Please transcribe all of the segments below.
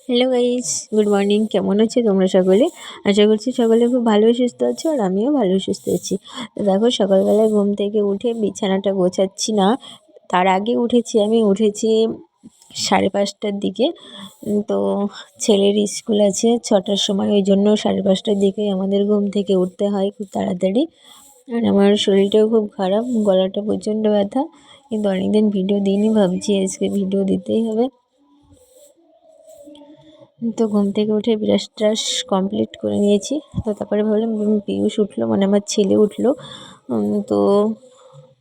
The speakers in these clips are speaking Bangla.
Hello guys, good morning. কেমন আছো তোমরা সকলে? আশা করছি সকলে খুব ভালো সুস্থ আছো, আর আমিও ভালো সুস্থ আছি। তো দেখো, সকালবেলায় ঘুম থেকে উঠে বিছানাটা গোছাচ্ছি না, তার আগে উঠেছি 5:30টার দিকে। তো ছেলের স্কুল আছে 6টার সময়, ওই জন্য 5:30টার দিকেই আমাদের ঘুম থেকে উঠতে হয় খুব তাড়াতাড়ি। আর আমার শরীরটাও খুব খারাপ, গলাটা প্রচণ্ড ব্যথা, কিন্তু অনেকদিন ভিডিও দিইনি, ভাবছি আজকে ভিডিও দিতেই হবে। তো ঘুম থেকে উঠে ব্রাশ ট্রাশ কমপ্লিট করে নিয়েছি। তো তারপরে ভাবলাম পিয়ুষ উঠলো, মানে আমার ছেলে উঠলো, তো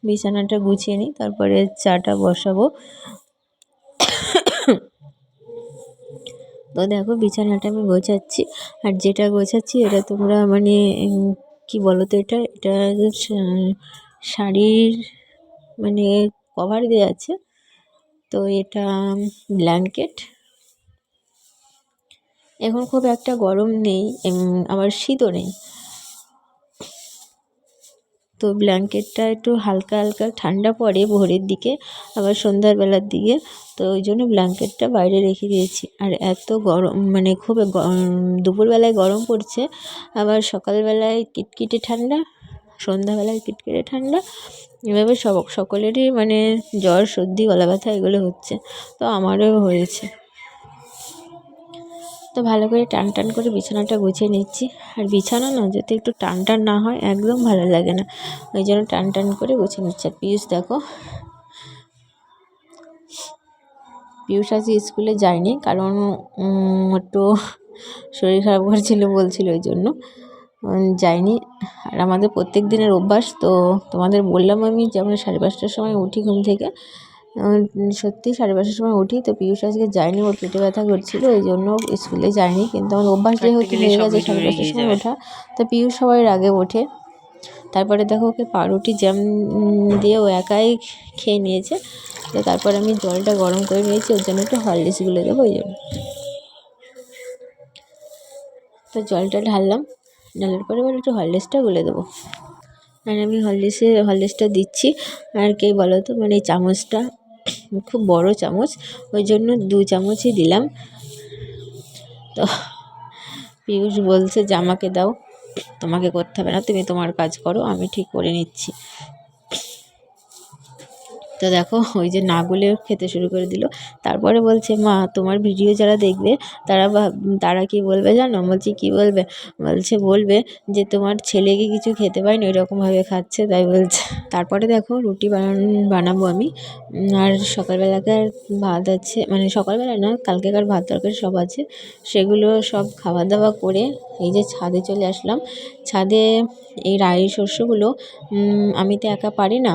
বিছানাটা গুছিয়ে নিই, তারপরে চাটা বসাবো। তো দেখো, বিছানাটা আমি গোছাচ্ছি, আর যেটা গোছাচ্ছি এটা তোমরা মানে কি বলো তো, এটা এটা শাড়ির মানে কভার দেওয়া আছে, তো এটা ব্ল্যাঙ্কেট। এখন খুব একটা গরম নেই, আবার শীতও নেই, তো ব্ল্যাঙ্কেটটা একটু হালকা হালকা ঠান্ডা পড়ে ভোরের দিকে, আবার সন্ধ্যার বেলার দিকে, তো ওই জন্য ব্ল্যাঙ্কেটটা বাইরে রেখে দিয়েছি। আর এত গরম, মানে খুব দুপুরবেলায় গরম পড়ছে, আবার সকালবেলায় কিটকিটে ঠান্ডা, সন্ধ্যাবেলায় কিটকিটে ঠান্ডা, এভাবে সকলেরই মানে জ্বর সর্দি গলা ব্যথা এগুলো হচ্ছে, তো আমারও হয়েছে। তো ভালো করে টান টান করে বিছানাটা গুছিয়ে নিচ্ছি। আর বিছানা না যদি একটু টান টান না হয় একদম ভালো লাগে না, ওই জন্য টান টান করে গুছিয়ে নিচ্ছি। আর পিয়ুষ আজকে স্কুলে যায়নি, কারণ একটু শরীর খারাপ করছিল বলছিল, ওই জন্য যায়নি। আর আমাদের প্রত্যেক দিনের অভ্যাস, তো তোমাদের বললাম আমি যে আমরা 5:30টার সময় উঠি ঘুম থেকে, সত্যি 5:30টার সময় উঠি। তো পিয়ুষ আজকে যায়নি, ওর পেটে ব্যথা করছিল, ওই জন্য স্কুলে যায়নি, কিন্তু আমাদের অভ্যাস যেহেতু হয়ে গেছে 5:30টার সময় ওঠা, তো পিয়ুষ সবার আগে ওঠে। তারপরে দেখো, ওকে পাউরুটি জ্যাম দিয়ে ও একাই খেয়ে নিয়েছে। তো তারপর আমি জলটা গরম করে নিয়েছি, ওর জন্য একটু হরলিক্স গুলে দেবো, ওই জন্য। তো জলটা ঢাললাম, ঢালার পরে এবার একটু হরলিক্সটা গুলে দেবো। আর আমি হরলিক্সটা দিচ্ছি, আর কে বলো তো, মানে এই চামচটা খুব বড় চামচ, ওই জন্য 2 চামচই দিলাম। তো পিয়ুষ বলছে যে আমাকে দাও, তোমাকে করতে হবে না, তুমি তোমার কাজ করো, আমি ঠিক করে নিচ্ছি। তো দেখো, ওই যে না গুলে খেতে শুরু করে দিল। তারপরে বলছে, মা তোমার ভিডিও যারা দেখবে তারা কি বলবে জানো? বলছি কী বলবে? বলবে যে তোমার ছেলেকে কিছু খেতে পায়নি, ওইরকমভাবে খাচ্ছে, তাই বলছে। তারপরে দেখো, রুটি বানাবো আমি। আর সকালবেলাকার ভাত আছে, মানে সকালবেলা না, কালকেকার ভাত তরকারি সব আছে, সেগুলো সব খাওয়া দাওয়া করে এই যে ছাদে চলে আসলাম। ছাদে এই রাই শস্যগুলো আমি তো একা পারি না,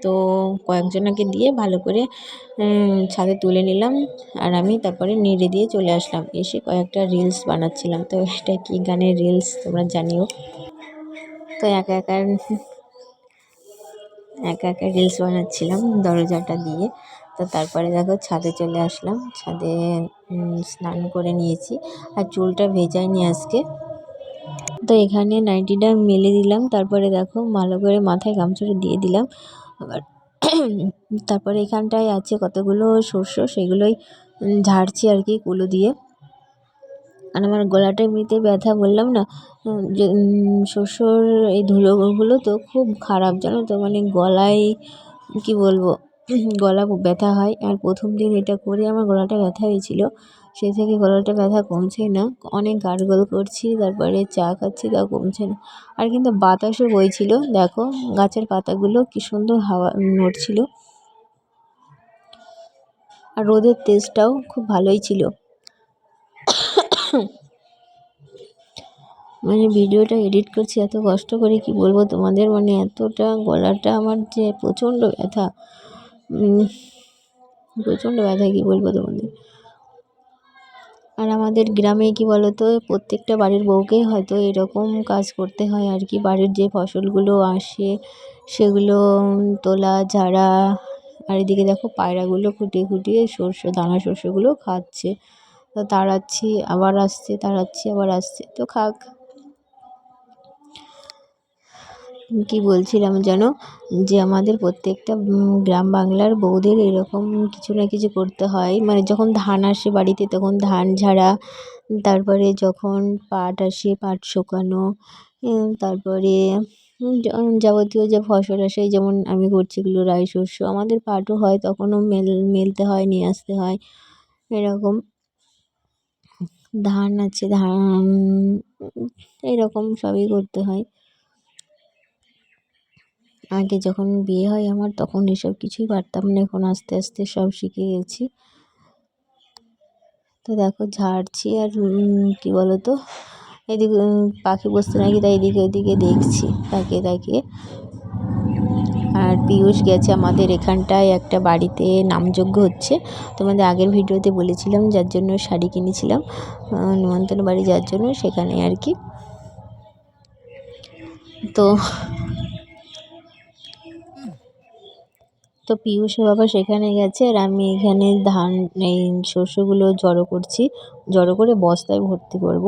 তো কয়েকজনকে দিয়ে ভালো করে ছাদে তুলে নিলাম, আর আমি তারপরে নেড়ে দিয়ে চলে আসলাম। এসে কয়েকটা রিলস বানাচ্ছিলাম, তো এটা কি গানের রিলস তোমরা জানিও। তো একা একা রিলস বানাচ্ছিলাম দরজাটা দিয়ে। তো তারপরে দেখো, ছাদে চলে আসলাম, ছাদে স্নান করে নিয়েছি, আর চুলটা ভেজাইনি আজকে। তো এখানে নাইটিটা মেলে দিলাম, তারপরে দেখো ভালো করে মাথায় গামছাটা দিয়ে দিলাম। আবার তারপরে এখানটায় আছে কতগুলো শস্য, সেগুলোই ঝাড়ছি আর কি কুলো দিয়ে। আর আমার গলাটা এমনিতে ব্যথা, বললাম না, যে শস্যর এই ধুলোগুলো তো খুব খারাপ, জানো তো, মানে গলায় কি বলবো, গলা ব্যথা হয়। আর প্রথম দিন এটা করে আমার গলাটা ব্যথা হয়েছিল, সেই থেকে গলাটা ব্যথা কমছে না, অনেক গার্গল করছি, তারপরে চা খাচ্ছি, তা কমছে না। আর কিন্তু বাতাসও বইছিল, দেখো গাছের পাতাগুলো কি সুন্দর হাওয়া নড়ছিল, আর রোদের তেজটাও খুব ভালোই ছিল। মানে ভিডিওটা এডিট করছি এত কষ্ট করে, কি বলবো তোমাদের, মানে এতটা গলাটা আমার যে প্রচণ্ড ব্যথা, প্রচণ্ড ব্যথা, কী বলবো তোমাদের। আর আমাদের গ্রামে কি বলতো, প্রত্যেকটা বাড়ির বউকেই হয়তো এরকম কাজ করতে হয় আর কি, বাড়ির যে ফসলগুলো আসে সেগুলো তোলা, ঝাড়া। আর এদিকে দেখো, পায়রাগুলো খুঁটিয়ে দানা শস্যগুলো খাচ্ছে, তো তাড়াচ্ছি আবার আসছে, তাড়াচ্ছি আবার আসছে, তো খাক। কি বলছিলাম যেন, যে আমাদের প্রত্যেকটা গ্রাম বাংলার বউদের এরকম কিছু না কিছু করতে হয়, মানে যখন ধান আসে বাড়িতে তখন ধান ঝাড়া, তারপরে যখন পাট আসে পাট শুকানো, তারপরে যাবতীয় যে ফসল আসে, যেমন আমি করছি এগুলো রাই শস্য, আমাদের পাটও হয় তখনও মেলতে হয়, নিয়ে আসতে হয় এরকম। ধান আছে, ধান এরকম সবই করতে হয়। আগে যখন বিয়ে হয় আমার তখন এসব কিছুই পারতাম না, এখন আস্তে আস্তে সব শিখে গেছি। তো দেখো ঝাড়ছি আর কি বলো তো, এদিকে পাখি বসতে নাকি, তাই এদিকে ওদিকে দেখছি তাকিয়ে তাকিয়ে। আর পিয়ুষ গেছে আমাদের এখানটায় একটা বাড়িতে নামযজ্ঞ হচ্ছে, তোমাদের আগের ভিডিওতে বলেছিলাম, যার জন্য শাড়ি কিনেছিলাম নিমন্ত্রণ বাড়ি যার জন্য, সেখানে আর কি। তো পিয়ুষের বাবা সেখানে গেছে আর আমি এখানে ধান এই শস্যগুলো জড়ো করছি, জড়ো করে বস্তায় ভর্তি করব।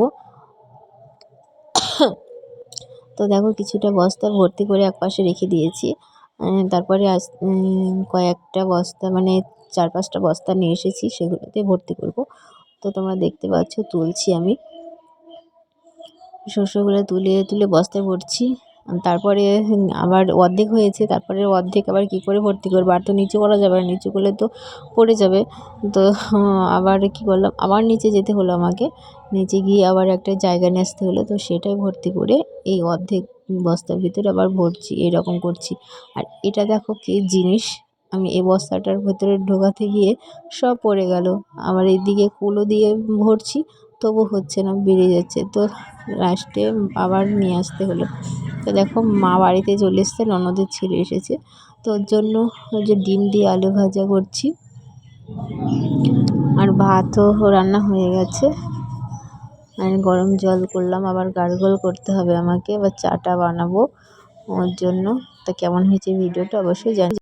তো দেখো কিছুটা বস্তা ভর্তি করে একপাশে রেখে দিয়েছি, তারপরে কয়েকটা বস্তা মানে 4-5টা বস্তা নিয়ে এসেছি, সেগুলোতে ভর্তি করব। তো তোমরা দেখতে পাচ্ছ তুলছি আমি শস্যগুলো, তুলে তুলে বস্তায় ভরছি। তারপরে আবার অর্ধেক হয়েছে, তারপরে অর্ধেক আবার কী করে ভর্তি করবো, আর তো নিচু করা যাবে না, নিচু করলে তো পড়ে যাবে। তো আবার কী করলাম, আবার নিচে যেতে হলো আমাকে, নিচে গিয়ে আবার একটা জায়গা নিয়ে আসতে হলো, তো সেটাই ভর্তি করে এই অর্ধেক বস্তার ভিতরে আবার ভরছি, এরকম করছি। আর এটা দেখো কী জিনিস, আমি এই বস্তাটার ভেতরে ঢোকাতে গিয়ে সব পড়ে গেল। আবার এইদিকে কুলো দিয়ে ভরছি, তবু হচ্ছে না, বেরিয়ে যাচ্ছে। তো লাস্টে আবার নিয়ে আসতে হলো। তো দেখো মা বাড়িতে চলে এসছে, ননদের ছেলে এসেছে, তো ওর জন্য ওই যে ডিম দিয়ে আলু ভাজা করছি, আর ভাতও রান্না হয়ে গেছে। আর গরম জল করলাম, আবার গার্গল করতে হবে আমাকে, আবার চাটা বানাবো ওর জন্য। তো কেমন হয়েছে ভিডিওটা অবশ্যই জানি।